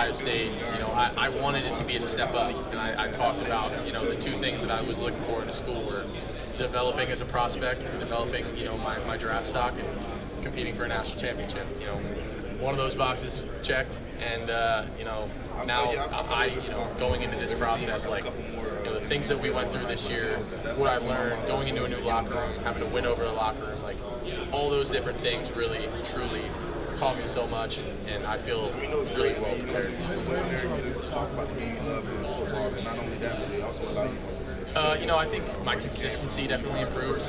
Ohio State, I wanted it to be a step up, and I talked about, the two things that I was looking for in a school were developing as a prospect and developing, my draft stock and competing for a national championship. One of those boxes checked, and now I going into this process, like the things that we went through this year, what I learned, going into a new locker room, having to win over the locker room, like all those different things really, truly taught me so much, and I feel really well prepared. I think my consistency definitely improved.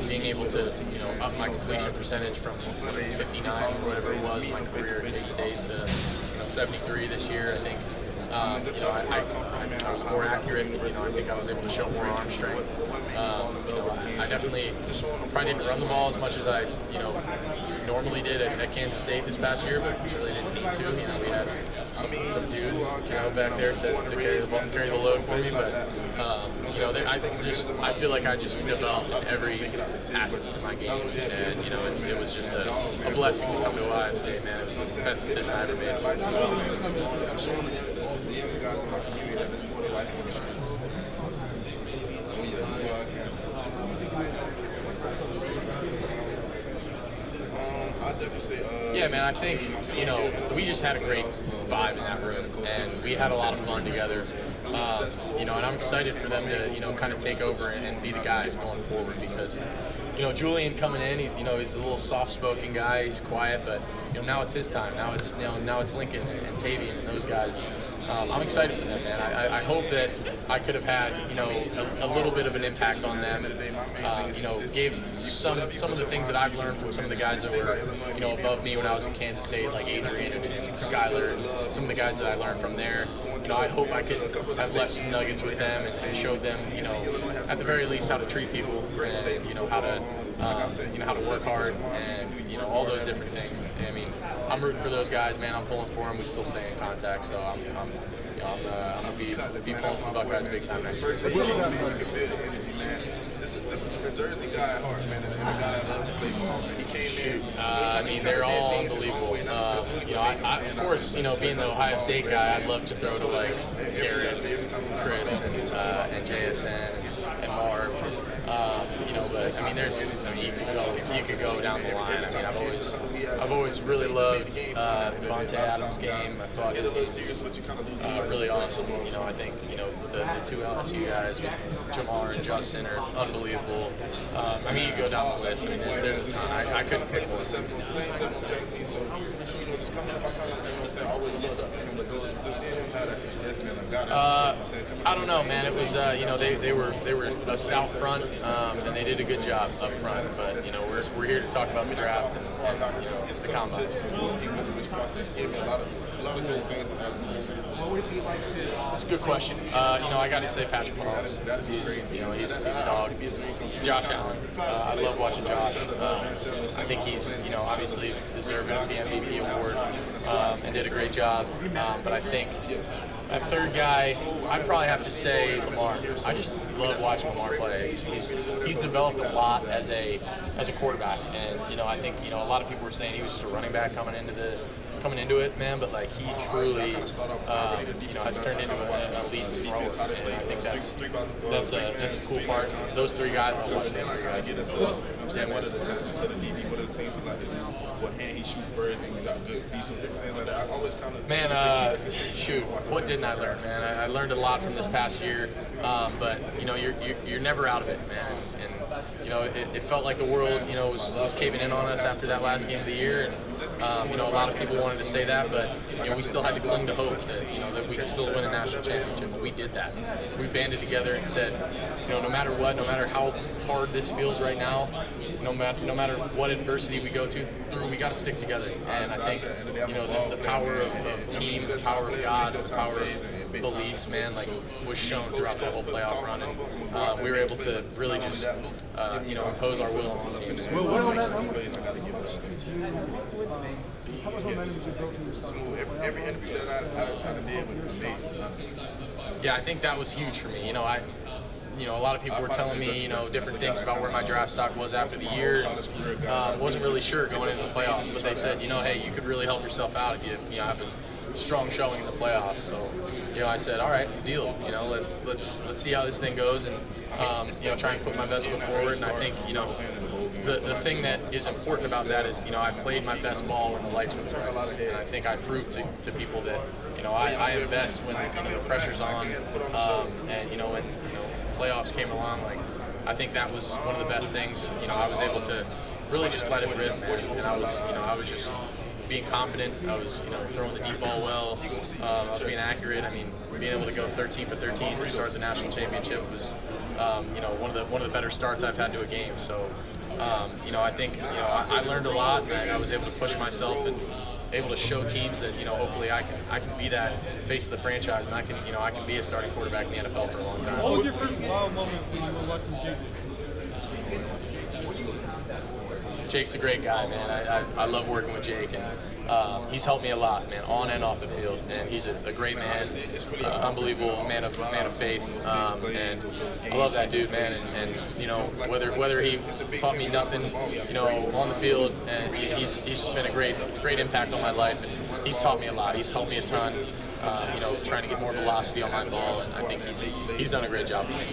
Being able to, up my completion percentage from 59 or whatever it was my career at K-State to, 73 this year. I think, I was more accurate. I think I was able to show more arm strength. I definitely probably didn't run the ball as much as I, normally did at Kansas State this past year, but we really didn't need to. We had some dudes, back there to carry the load for me. But I feel like I just developed in every aspect of my game, and it was just a blessing to come to Ohio State, man. It was the best decision I ever made. Yeah, man, I think, we just had a great vibe in that room, and we had a lot of fun together. And I'm excited for them to, kind of take over and be the guys going forward because, Julian coming in, he's a little soft-spoken guy, he's quiet, but, now it's his time. Now it's Lincoln and Tavian and those guys. I'm excited for them, man. I hope that I could have had, a little bit of an impact on them. Gave some of the things that I've learned from some of the guys that were, above me when I was in Kansas State, like Adrian and Skyler, and some of the guys that I learned from there. I hope I could have left some nuggets with them and showed them, at the very least how to treat people and, how to work hard and, all those different things. I mean, I'm rooting for those guys, man. I'm pulling for them. We still stay in contact, so I'm gonna be pulling for the Buckeyes big time next year. This is the Jersey guy at heart, man, and the guy that loves to play ball. He came in. I mean, they're all unbelievable. I of course, being the Ohio State guy, I'd love to throw to like Garrett, Chris, and JSN and Marv. But I mean, you could go down the line. I mean, I've always really loved Devontae Adams' game. I thought his game was really awesome. I think the two LSU guys with Jamar and Justin are unbelievable. I mean, you go down the list. I mean, there's a ton. I couldn't pick one. I don't know, man. It was they were a stout front, and they did a good job up front. But we're here to talk about the draft and the combine. It's a good question. I got to say Patrick Mahomes. He's a dog. Josh Allen. I love watching Josh. I think he's obviously deserving of the MVP award and did a great job. But I think that third guy, I'd probably have to say Lamar. I just love watching Lamar play. He's developed a lot as a quarterback, and I think a lot of people were saying he was just a running back coming into it, man. But like he truly, has turned into an elite thrower, and I think that's a cool part. Those three guys, I love watching those three guys. What are the tendencies of the DB? What are the things like what hand he shoots first, and he got good feet, some different things like that. I always kind of shoot. What didn't I learn, man? I learned a lot from this past year, but you're never out of it, man. And it felt like the world was caving in on us after that last game of the year, and a lot of people wanted to say that, but we still had to cling to hope that that we could still win a national championship. And we did that. We banded together and said, no matter what, no matter how hard this feels right now, no matter what adversity we go through, we got to stick together. And I think the power of team, the power of God, the power of belief, man, like was shown throughout the whole playoff run, and we were able to really just impose our will on some teams. Every interview that I did was amazing. Yeah, I think that was huge for me. A lot of people were telling me, different things about where my draft stock was after the year. Wasn't really sure going into the playoffs, but they said, hey, you could really help yourself out if you have strong showing in the playoffs. So, you know, I said, all right, deal. You know, let's see how this thing goes, and you know, try and put my best foot forward. And I think, you know, the thing that is important about that is, you know, I played my best ball when the lights were the brightest, and I think I proved to people that, you know, I am best when, you know, the pressure's on, and, you know, when, you know, playoffs came along, like, I think that was one of the best things. You know, I was able to really just let it rip, man, and I was just being confident. I was, you know, throwing the deep ball well. I was being accurate. I mean, being able to go 13 for 13 to start the national championship was, you know, one of the better starts I've had to a game. So, you know, I think, you know, I learned a lot, and I was able to push myself and able to show teams that, you know, hopefully I can be that face of the franchise, and I can, you know, I can be a starting quarterback in the NFL for a long time. What was your first wow moment when you were watching Jake? Jake's a great guy, man. I love working with Jake, and he's helped me a lot, man, on and off the field. And he's a great man, unbelievable man of faith, and I love that dude, man. And you know, whether he taught me nothing, you know, on the field, and he's just been a great impact on my life, and he's taught me a lot. He's helped me a ton. You know, trying to get more velocity on my ball, and I think he's done a great job for me.